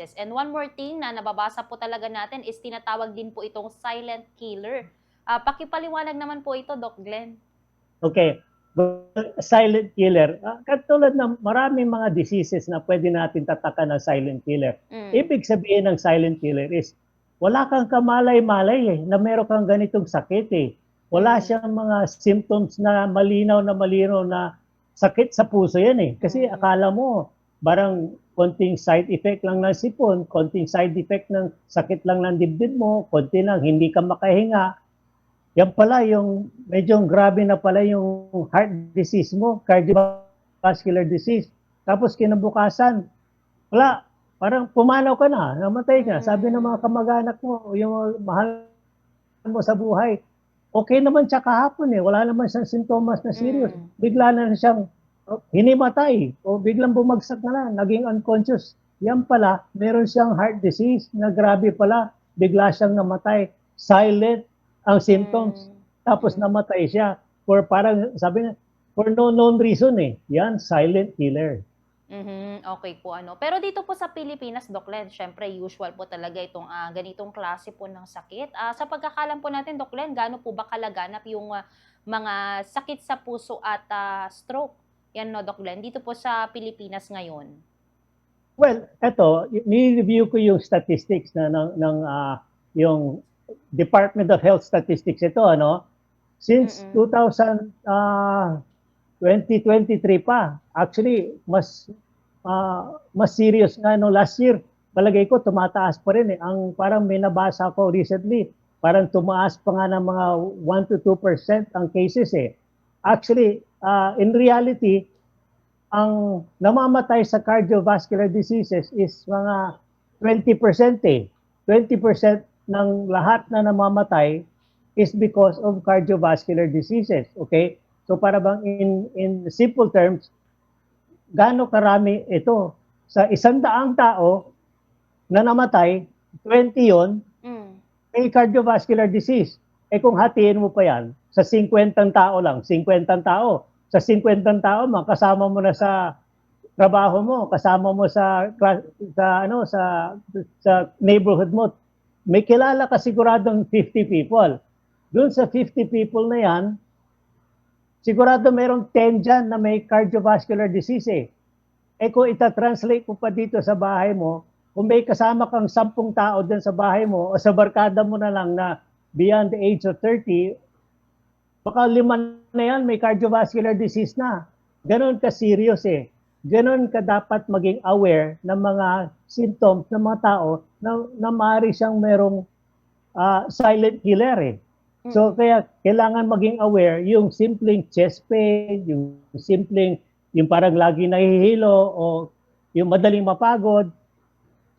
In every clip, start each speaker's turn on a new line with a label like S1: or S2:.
S1: diseases. And one more thing na nababasa po talaga natin is tinatawag din po itong silent killer. Pakipaliwanag naman po ito, Doc Glenn.
S2: Okay. Well, silent killer, katulad ng maraming mga diseases na pwede natin tatakan ng silent killer. Ibig sabihin ng silent killer is wala kang kamalay-malay na meron kang ganitong sakit eh. Wala siyang mga symptoms na malinaw na sakit sa puso yan eh. Kasi akala mo barang konting side effect lang ng sipon, konting side effect ng sakit lang ng dibdib mo, konti lang hindi ka makahinga. Yan pala yung medyo grabe na pala yung heart disease mo, cardiovascular disease. Tapos kinabukasan, wala, parang pumanaw ka na, namatay ka. Sabi ng mga kamag-anak mo, yung mahal mo sa buhay, okay naman siya kahapon eh, wala naman siyang sintomas na serious. Bigla na siyang hinimatay o biglang bumagsak na lang, naging unconscious. Yan pala, meron siyang heart disease na grabe pala, bigla siyang namatay. Silent ang symptoms. Tapos namatay siya for parang sabi na for no known reason eh. Yan, silent killer.
S1: Okay po ano. Pero dito po sa Pilipinas, Doc Len, syempre usual po talaga itong ganitong klase po ng sakit. Sa pagkakalam po natin, Doc Len, gaano po ba kalaganap yung mga sakit sa puso at stroke? Yan no, Doc Len, dito po sa Pilipinas ngayon.
S2: Well, eto, ni-review ko yung statistics na yung Department of Health Statistics ito, ano? Since 2023 pa, actually mas serious nga no last year. Palagay ko tumataas pa rin eh. Ang parang may nabasa ko recently, parang tumaas pa nga ng mga 1 to 2% ang cases eh. Actually, in reality, ang namamatay sa cardiovascular diseases is mga 20% eh. 20% ng lahat na namamatay is because of cardiovascular diseases. Okay? So para bang in simple terms, gaano karami ito? Sa 100 tao na namatay, 20 yon may cardiovascular disease. Eh kung hatiin mo pa yan, sa 50 tao lang, 50 tao. Sa 50 tao, kasama mo na sa trabaho mo, kasama mo sa neighborhood mo. May kilala ka siguradong 50 people. Doon sa 50 people na yan, sigurado mayroong 10 dyan na may cardiovascular disease eh. Eh kung ita-translate mo pa dito sa bahay mo, kung may kasama kang 10 tao dyan sa bahay mo o sa barkada mo na lang na beyond the age of 30, baka 5 na yan may cardiovascular disease na. Ganon ka-serious eh. Ganon ka dapat maging aware ng mga symptoms ng mga tao na maaari siyang merong silent killer eh. So kaya kailangan maging aware yung simpleng chest pain, yung parang lagi nahihilo o yung madaling mapagod,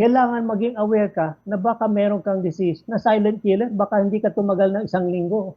S2: kailangan maging aware ka na baka meron kang disease na silent killer, baka hindi ka tumagal ng 1 linggo.